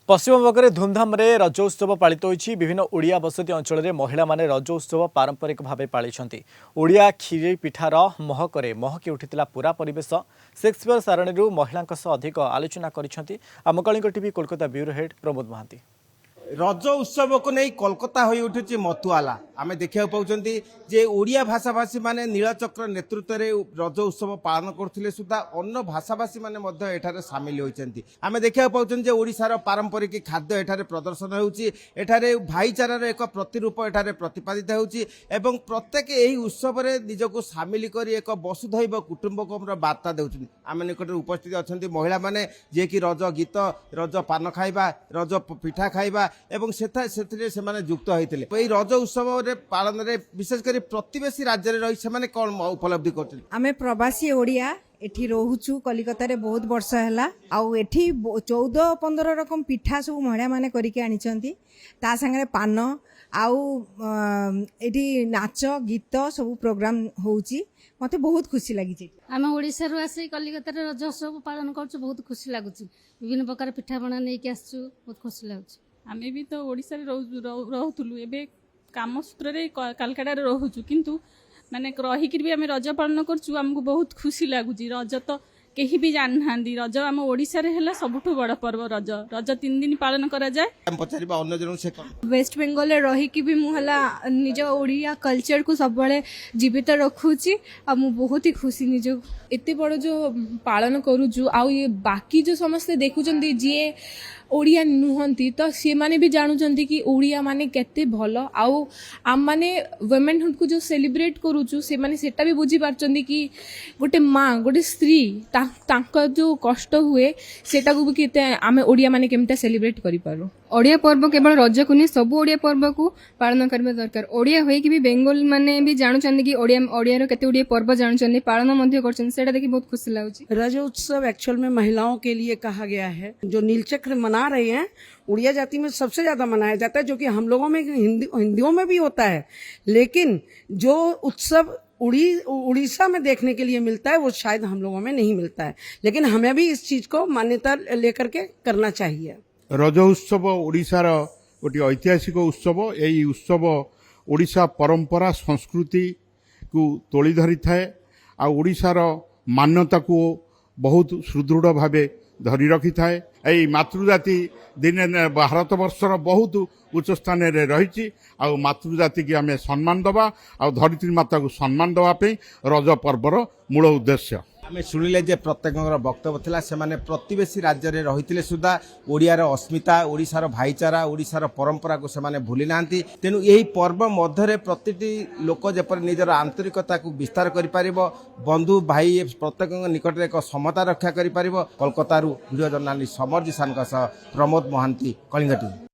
पश्चिमबंग में धूमधाम रे रज उत्सव पालित होइछि। विभिन्न ओडिया बसती अंचल में महिला माने रज उत्सव पारंपरिक भाव पालिछन्ति। ओडिया खीरी पिठार महकरे महकी उठितिला पूरा परिवेश। शेक्सपियर सारणीरू महिलांक सह अधिक आलोचना करिछन्ति। आम Kalinga TV Kolkata bureau head Pramod Mohanty. Raja उत्सव को नहीं कोलकाता हो उठुची मतुआला आमे देखा पाउछन्ति जे ओडिया भाषाभाषी माने नीलचक्र नेतृत्व रे रज उत्सव पालन करथिले सुद्धा अन्य भाषाभाषी माने मध्य एठारे शामिल होइछन्ति। आमे देखा पाउछन जे ओडिसार पारंपरिक खाद्य एठारे प्रदर्शन होउची। एठारे भाईचारार एक प्रतिरूप एठारे प्रतिपादित होउची एवं प्रत्येक एही उत्सव रे निजको शामिल करी एक वसुधैव कुटुंबकमर वार्ता देउछन्ति। आमे निकट उपस्थित अछन्ति महिला माने जे कि रज गीत रज पान खाइबा रज पिठा खाइबा एवं से माने युक्त होइतिले। एई रज उत्सव रे पालन रे विशेष करी प्रतिवेशी राज्य रे रही से माने कोन उपलब्धि करछन। आमे प्रवासी ओडिया एठी रोहुचु कलिकता रे बहुत वर्ष हैला आउ एठी 14-15 रकम पिठा सब महिला माने करिके आनिचंती। ता संगे पान आउ एठी नाच गीत सब प्रोग्राम होउची। मते बहुत खुशी लागिछि। आमे ओडिसा रु आसी कलिकता रे रज उत्सव पालन करछु। बहुत खुशी लागुछि। विभिन्न प्रकार पिठा बना नै के आसछु। बहुत खुशी लागुछि। आमे भी तो ओडिसा रे रहतुलु एबे काम सूत्र रे कलकत्ता रे रहउछु किंतु माने रहिकिर भी आमे रज पालन करछु। हमको बहुत खुशी लागुछि। रज तो केही भी जान हांदी। रज आम ओडिसा रे हैला सबठु बड़ पर्व। रज 3 दिन पालन करा जाय। हम पछारिबा अन्य जन से वेस्ट बेंगल रे रहिकी भी मु हला निज ओडिया कल्चर को सब बळे जीवित रखुची। आ मु बहुत ही खुशी निज एते बड़ जो पालन करूछु। आ ये बाकी जो समस्त देखुचंदी जे ओडिया नुहंती तो से माने भी जानुचंती कि ओडिया माने केते भलो। आउ आम माने वुमेनहुड को जो सेलिब्रेट करूछु से माने सेटा भी बुझी पारचंदी कि गोटे माँ गोटे स्त्री तांका जो कष्ट हुए सेटा को भी केते आमे ओडिया माने केमता सेलिब्रेट करि पारो। ओडिया पर्व केवल रज को नहीं सब ओडिया पर्व को पालन करबा दरकार। ओडिया होई कि भी बेंगल माने भी जानुचंदी कि ओडिया रो केते ओडिया पर्व जानुचंदी पालन मध्य करचंदी। सेटा देखि बहुत खुशी लागुची। रज उत्सव एक्चुअल में महिलाओं के लिए कहा गया है। जो नीलचक्र मना रहे हैं उड़िया जाति में सबसे ज्यादा मनाया जाता है, जो कि हम लोगों में हिंदियों में भी होता है। लेकिन जो उत्सव उड़ीसा में देखने के लिए मिलता है वो शायद हम लोगों में नहीं मिलता है। लेकिन हमें भी इस चीज को मान्यता लेकर के करना चाहिए। रज उत्सव ओडिशार गोटे ऐतिहासिक उत्सव। यही उत्सव ओडिशा परंपरा संस्कृति को तोली धरी थाए। आ ओडिशार मान्यता को बहुत सुदृढ़ भावे धरी रखी थाए। यही मातृजाति दिन भारत वर्षर बहुत उच्च स्थान रे रही। आ मातृजाति की आमे सम्मान दबा आ धरित्री माता को सम्मान दबा पे रज पर्वर मूल उद्देश्य। आमे सुनिले जे प्रत्येक वक्तव्य थिला से माने प्रतिवेशी राज्य रे रहितिले सुद्धा ओडियार अस्मिता ओडिसार भाईचारा ओडिसार परंपरा को से माने भूली नांती। तेनु एही पर्व मध्यरे प्रतिटी लोक जेपर निजर आंतरिकता को विस्तार करि परिबो। बंधु भाई प्रत्येक निकट रे एक समता रक्षा करि परिबो। कोलकाता रु वीडियो जर्नलिस्ट समर जिसान का प्रमोद महांती, कलिंग टीवी।